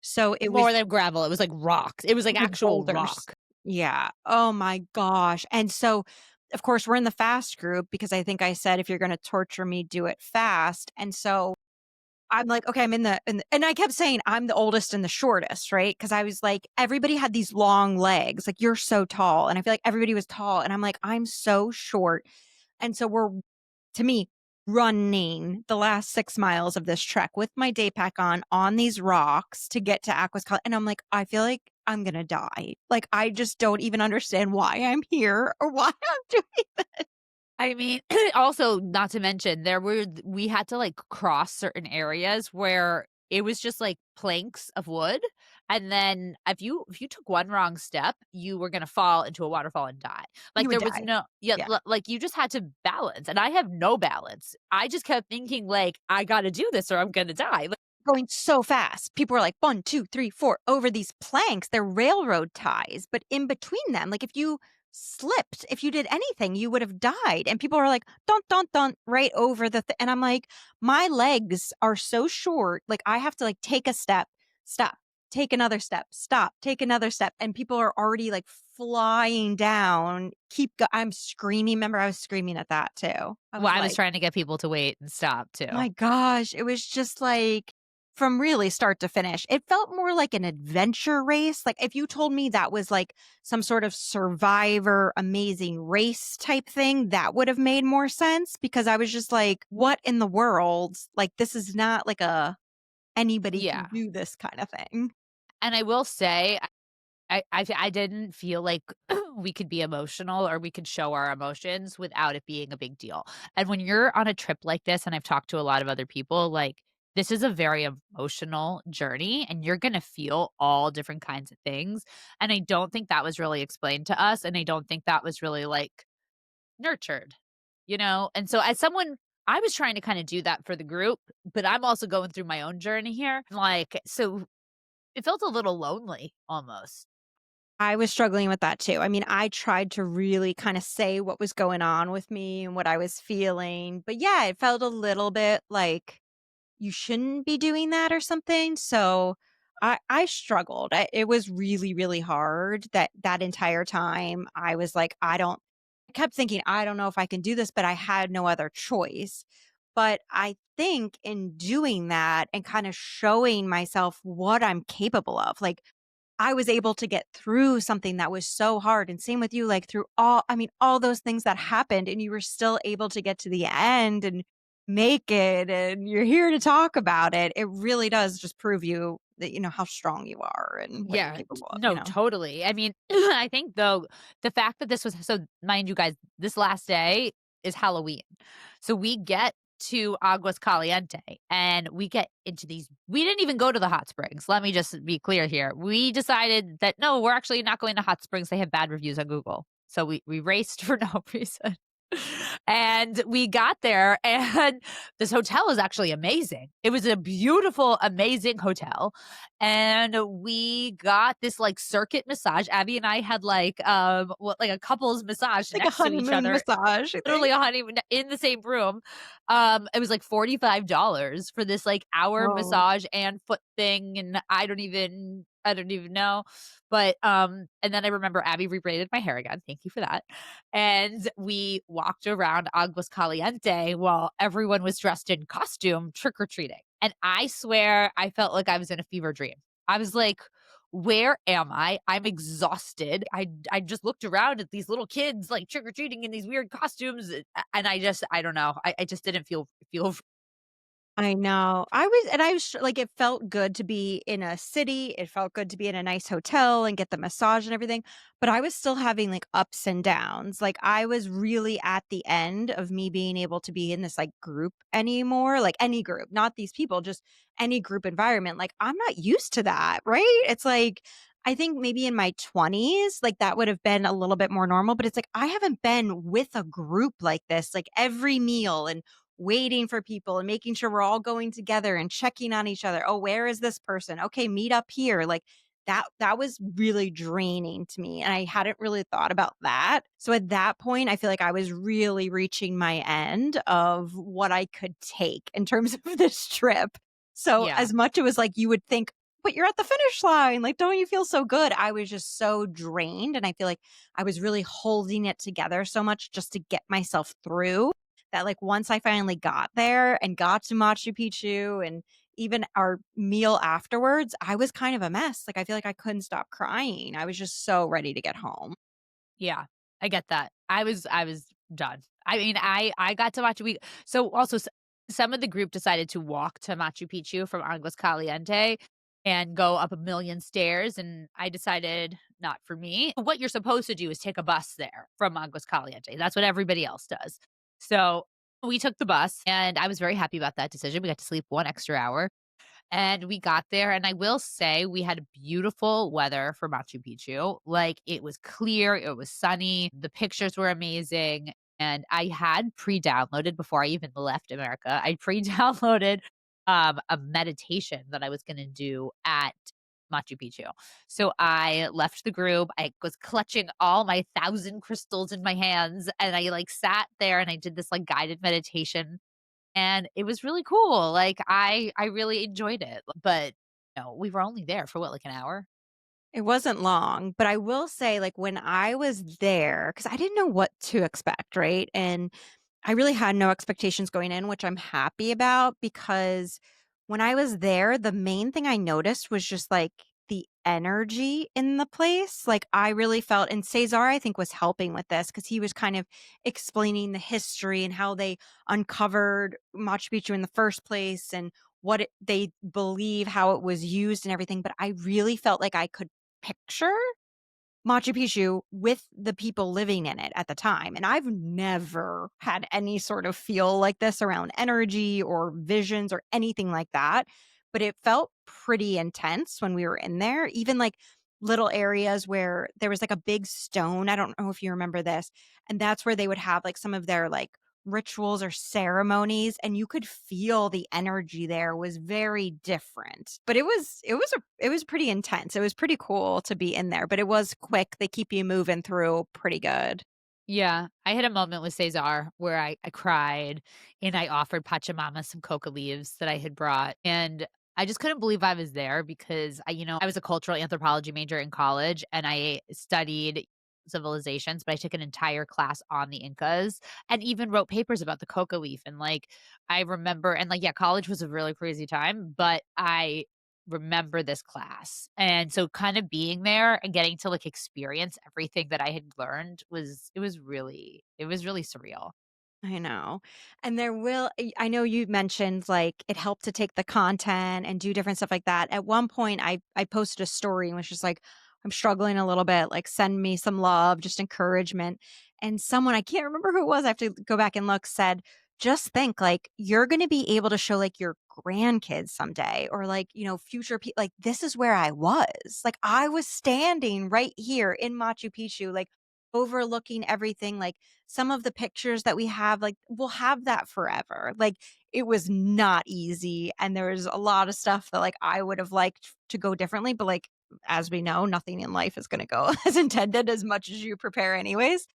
So it was More than gravel, it was like rocks. It was like like actual boulders. rock. Yeah. Oh my gosh. And so, of course, we're in the fast group because I think I said, if you're going to torture me, do it fast. And so I'm like, okay, I'm and I kept saying I'm the oldest and the shortest, right? Because I was like, everybody had these long legs. Like, you're so tall. And I feel like everybody was tall. And I'm like, I'm so short. And so we're, to me, running the last 6 miles of this trek with my day pack on these rocks to get to And I'm like, I feel like I'm going to die. Like, I just don't even understand why I'm here or why I'm doing. I mean, also, not to mention, we had to, like, cross certain areas where it was just, like, planks of wood, and then if you took one wrong step, you were gonna fall into a waterfall and die. You Like, would there was die. no yeah, Yeah. like, you just had to balance, and I have no balance. I just kept thinking, like, "I gotta do this or I'm gonna die." Like Going so fast. People were like, 1, 2, 3, 4 over these planks. They're railroad ties, but in between them, like if you slipped, if you did anything, you would have died. And people are like, don't, right over and I'm like, my legs are so short. Like I have to like take a step, stop, take another step, stop, take another step. And people are already like flying down. I'm screaming. Remember, I was screaming at that too. I well, was I was like, trying to get people to wait and stop too. my gosh, it was just like from really start to finish. It felt more like an adventure race. Like if you told me that was like some sort of survivor amazing race type thing, that would have made more sense because I was just like, what in the world? Like this is not like a anybody Yeah, can do this kind of thing. and I will say I didn't feel like we could be emotional or we could show our emotions without it being a big deal. And when you're on a trip like this, and I've talked to a lot of other people, like this is a very emotional journey and you're going to feel all different kinds of things. And I don't think that was really explained to us. And I don't think that was really like nurtured, you know? And so as someone, I was trying to kind of do that for the group, but I'm also going through my own journey here. Like, so it felt a little lonely almost. I was struggling with that too. I mean, I tried to really kind of say what was going on with me and what I was feeling. But yeah, it felt a little bit like you shouldn't be doing that or something. So I struggled. It was really, really hard that entire time. I was like, I kept thinking, I don't know if I can do this, but I had no other choice. But I think in doing that and kind of showing myself what I'm capable of, like I was able to get through something that was so hard. And same with you, like through all those things that happened, and you were still able to get to the end and make it, and you're here to talk about it. It really does just prove you that, how strong you are and what you're Yeah, capable of. no, totally. I mean, I think though, the fact that this was so mind you guys, this last day is Halloween. So we get to Aguas Caliente and we get into these we didn't even go to the hot springs. Let me just be clear here. We decided that no, we're actually not going to hot springs. They have bad reviews on Google. So we raced for no reason. And we got there and this hotel is actually amazing. It was a beautiful, amazing hotel. And we got this like circuit massage. Abby and I had like like a couple's massage Like a next to each honeymoon other, massage, I literally think. a honeymoon in the same room. It was like $45 for this like hour Whoa. massage and foot thing, and I don't even know. But and then I remember Abby rebraided my hair again. Thank you for that. And we walked around Aguas Caliente while everyone was dressed in costume trick or treating. And I swear I felt like I was in a fever dream. I was like, where am I? I'm exhausted. I just looked around at these little kids like trick or treating in these weird costumes, and I don't know. I just didn't feel I know. I was like, it felt good to be in a city. It felt good to be in a nice hotel and get the massage and everything. But I was still having like ups and downs. Like, I was really at the end of me being able to be in this like group anymore, like any group, not these people, just any group environment. Like, I'm not used to that. Right. It's like, I think maybe in my 20s, like, that would have been a little bit more normal, but it's like, I haven't been with a group like this, like, every meal and waiting for people and making sure we're all going together and checking on each other. "Oh, where is this person? Okay, meet up here." Like, that was really draining to me, and I hadn't really thought about that. So at that point, I feel like I was really reaching my end of what I could take in terms of this trip. So Yeah. as much it was like you would think, but you're at the finish line. Like, don't you feel so good? I was just so drained. And I feel like I was really holding it together so much just to get myself through that. Like, once I finally got there and got to Machu Picchu and even our meal afterwards, I was kind of a mess. Like, I feel like I couldn't stop crying. I was just so ready to get home. Yeah, I get that. I was done. I mean, I got to Machu Picchu. So also some of the group decided to walk to Machu Picchu from Aguas Caliente and go up a million stairs, and I decided not for me. What you're supposed to do is take a bus there from Aguas Caliente. That's what everybody else does. So we took the bus, and I was very happy about that decision. We got to sleep 1 extra hour. And we got there, and I will say we had beautiful weather for Machu Picchu. Like, it was clear, it was sunny, the pictures were amazing, and I had pre-downloaded before I even left America. I pre-downloaded, a meditation that I was gonna do at Machu Picchu. So I left the group, I was clutching all my 1,000 crystals in my hands, and I, like, sat there and I did this, like, guided meditation and it was really cool, like, I really enjoyed it, but, we were only there for what, like, an hour? It wasn't long, but I will say, like, when I was there, because I didn't know what to expect, right? And I really had no expectations going in, which I'm happy about because when I was there, the main thing I noticed was just like the energy in the place. Like, I really felt, and Cesar, I think, was helping with this because he was kind of explaining the history and how they uncovered Machu Picchu in the first place and they believe how it was used and everything. But I really felt like I could picture Machu Picchu with the people living in it at the time, and I've never had any sort of feel like this around energy or visions or anything like that, but it felt pretty intense when we were in there, even, like, little areas where there was, like, a big stone, I don't know if you remember this, and that's where they would have, like, some of their, like, rituals or ceremonies, and you could feel the energy there was very different, but it was pretty intense. It was pretty cool to be in there, but it was quick. They keep you moving through pretty good. Yeah, I had a moment with Cesar where I cried and I offered Pachamama some coca leaves that I had brought, and I just couldn't believe I was there because I was a cultural anthropology major in college and I studied civilizations, but I took an entire class on the Incas and even wrote papers about the coca leaf, and, like, I remember and, like, yeah, college was a really crazy time, but I remember this class. And so kind of being there and getting to, like, experience everything that I had learned it was really surreal. I know. And there will I know you mentioned, like, it helped to take the content and do different stuff like that. At one point, I posted a story and was just like, "I'm struggling a little bit, like, send me some love, just encouragement." And someone, I can't remember who it was, I have to go back and look, said, "Just think, like, you're gonna be able to show, like, your grandkids someday or, like, future people like, this is where I was. Like, I was standing right here in Machu Picchu, like, overlooking everything, like, some of the pictures that we have, like, we'll have that forever. Like, it was not easy, and there was a lot of stuff that, like, I would have liked to go differently, but, like, as we know, nothing in life is gonna go as intended as much as you prepare anyways.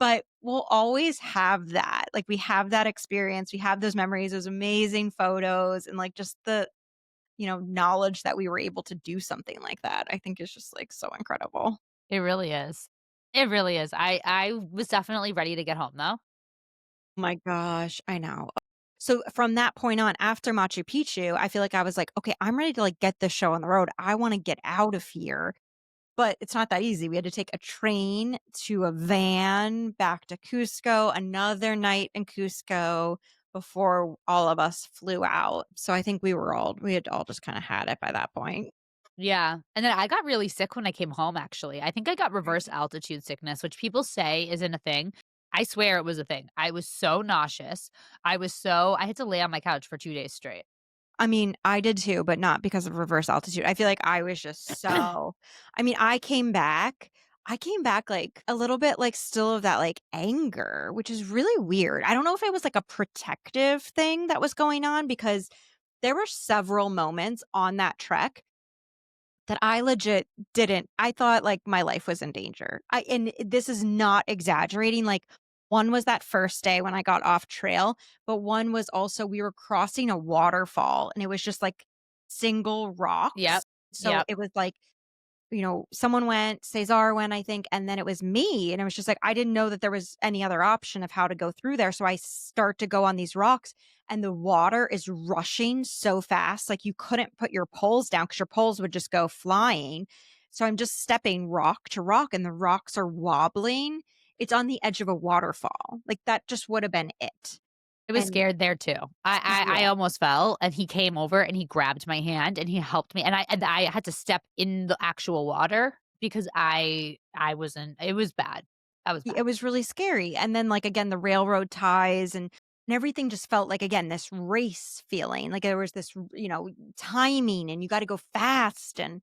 But we'll always have that. Like, we have that experience, we have those memories, those amazing photos, and, like, just the, knowledge that we were able to do something like that, I think is just, like, so incredible. It really is. It really is. I was definitely ready to get home, though. My gosh, I know. So from that point on, after Machu Picchu, I feel like I was like, "Okay, I'm ready to, like, get this show on the road. I wanna get out of here." But it's not that easy. We had to take a train to a van back to Cusco, another night in Cusco before all of us flew out. So I think we had all just kinda had it by that point. Yeah, and then I got really sick when I came home, actually. I think I got reverse Right. altitude sickness, which people say isn't a thing. I swear it was a thing. I was so nauseous. I had to lay on my couch for 2 days straight. I mean, I did too, but not because of reverse altitude. I feel like I was just so I mean, I came back, like, a little bit, like, still of that, like, anger, which is really weird. I don't know if it was, like, a protective thing that was going on because there were several moments on that trek that I legit didn't I thought, like, my life was in danger. This is not exaggerating, like, one was that first day when I got off trail, but one was also we were crossing a waterfall, and it was just, like, single Yep. rocks. So, Yep. it was like someone went, Cesar went, I think, and then it was me. And it was just like, I didn't know that there was any other option of how to go through there. So I start to go on these rocks and the water is rushing so fast. Like you couldn't put your poles down because your poles would just go flying. So I'm just stepping rock to rock and the rocks are wobbling. It's on the edge of a waterfall. Like that just would have been it. I was And scared there too. I yeah, almost fell, and he came over and he grabbed my hand and he helped me, and I had to step in the actual water because I wasn't it was bad. That was bad. it was really scary. And then, like, again, the railroad ties and everything just felt like, again, this race feeling. Like there was this, timing and you got to go fast. And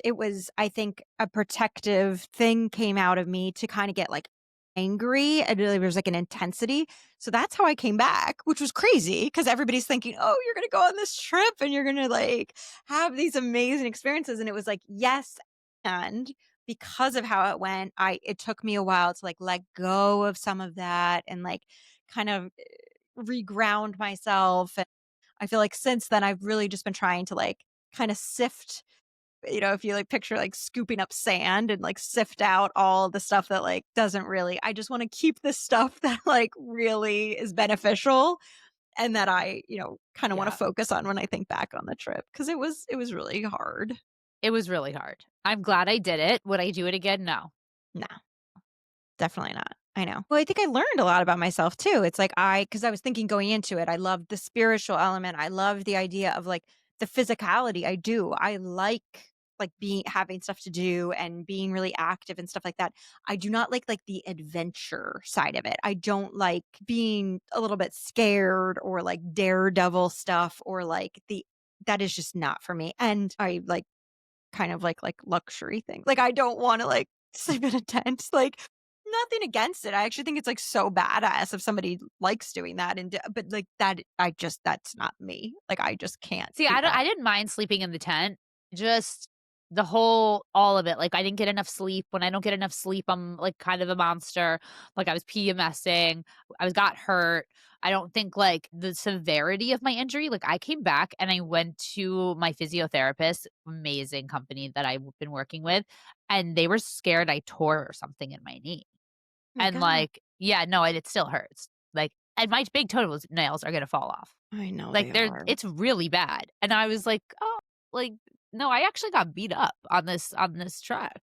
it was, I think, a protective thing came out of me to kind of get like angry. And there was like an intensity. So that's how I came back, which was crazy because everybody's thinking, oh, you're going to go on this trip and you're going to like have these amazing experiences. And it was like, yes. And because of how it went, it took me a while to, like, let go of some of that and, like, kind of, reground myself, and I feel like since then, I've really just been trying to, like, kinda sift if you, like, picture, like, scooping up sand and, like, sift out all the stuff that, like, doesn't really I just wanna keep the stuff that, like, really is beneficial and that I, kinda wanna Yeah. focus on when I think back on the trip because it was really hard. It was really hard. I'm glad I did it. Would I do it again? No. No. Definitely not. I know. Well, I think I learned a lot about myself too. It's like because I was thinking going into it, I loved the spiritual element. I love the idea of like the physicality. I do. I like being having stuff to do and being really active and stuff like that. I do not like the adventure side of it. I don't like being a little bit scared or like daredevil stuff or like the that is just not for me. And I like kind of like luxury thing. Like, I don't wanna, like, sleep in a tent, like, nothing against it. I actually think it's, like, so badass if somebody likes doing that but, like, that's not me. Like, I just can't See, do that. I didn't mind sleeping in the tent, just the whole all of it, like, I didn't get enough sleep. When I don't get enough sleep, I'm, like, kind of a monster, like, I was PMSing, got hurt. I don't think, like, the severity of my injury like, I came back and I went to my physiotherapist, amazing company that I've been working with, and they were scared I tore something in my knee, Oh my and, god. like yeah, no, and it still hurts, like and my big toenails are gonna fall off. I know Like, they they're are. it's really bad, and I was like, "Oh, like, no, I actually got beat up on this track."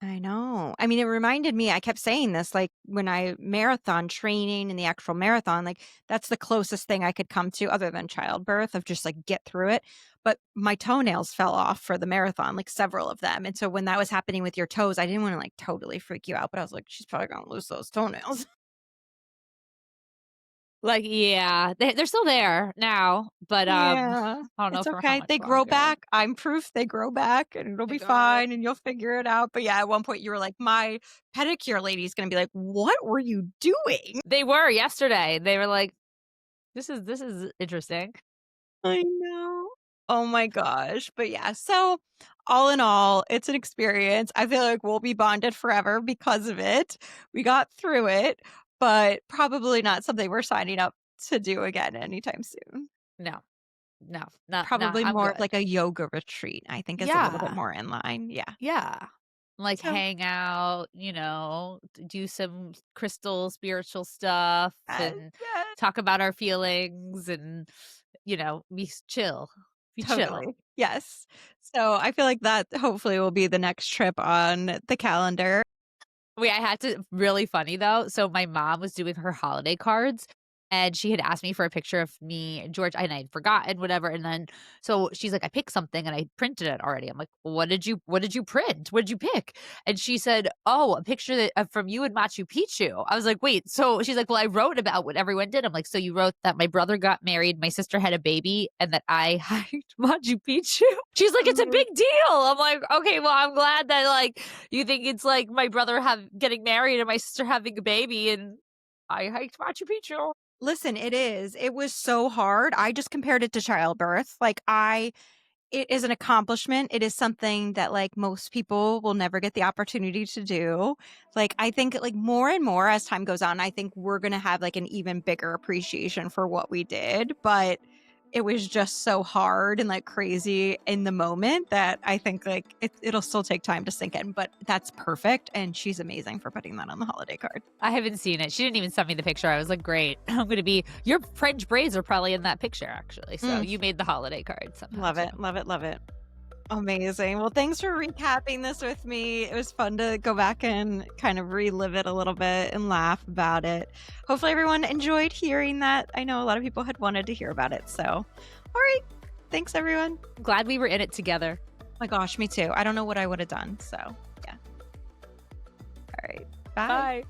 I know. I mean, it reminded me I kept saying this, like, when I marathon training in the actual marathon, like, that's the closest thing I could come to other than childbirth of just, like, get through it, but my toenails fell off for the marathon, like, several of them, and so when that was happening with your toes, I didn't wanna, like, totally freak you out, but I was like, "She's probably gonna lose those toenails." Like, yeah, they're still there now, but, Yeah. I don't know It's for how okay. much They grow longer. back. I'm proof they grow back, and it'll My be god. fine, and you'll figure it out, but yeah, at one point, you were like, "My pedicure lady's gonna be like, 'What were you doing?'" They were yesterday. They were like, this is interesting." I know. Oh my gosh. But yeah, so all in all, it's an experience. I feel like we'll be bonded forever because of it. We got through it, but probably not something we're signing up to do again anytime soon. No. No, not Probably I'm more of good. like a yoga retreat, I think is a little bit Yeah. more in line. Yeah. Yeah. Like, So, hang out, do some crystal spiritual stuff yes, and yes, talk about our feelings and, chill. Be chill. totally. Yes. So I feel like that hopefully will be the next trip on the calendar. Wait, I had to really funny though. So my mom was doing her holiday cards And she had asked me for a picture of me and George, and I had forgotten, whatever. And then so she's like, I picked something and I printed it already. I'm like, well, what did you print? What did you pick? And she said, oh, a picture that from you in Machu Picchu. I was like, wait. So she's like, well, I wrote about what everyone did. I'm like, so you wrote that my brother got married, my sister had a baby, and that I hiked Machu Picchu. She's like, it's a big deal. I'm like, okay, well, I'm glad that like you think it's like my brother getting married and my sister having a baby, and I hiked Machu Picchu. Listen, it is. It was so hard. I just compared it to childbirth. It is an accomplishment. It is something that like most people will never get the opportunity to do. Like I think like more and more as time goes on, I think we're going to have like an even bigger appreciation for what we did, but it was just so hard and like crazy in the moment that I think like it'll still take time to sink in, but that's perfect. And she's amazing for putting that on the holiday card. I haven't seen it. She didn't even send me the picture. I was like, great. I'm going to be, your French braids are probably in that picture, actually. So you made the holiday card somehow. Love it. Love it. Love it. Amazing. Well, thanks for recapping this with me. It was fun to go back and kind of relive it a little bit and laugh about it. Hopefully everyone enjoyed hearing that. I know a lot of people had wanted to hear about it. So, all right. Thanks, everyone. Glad we were in it together. Oh my gosh, me too. I don't know what I would have done. So, yeah. All right. Bye. Bye.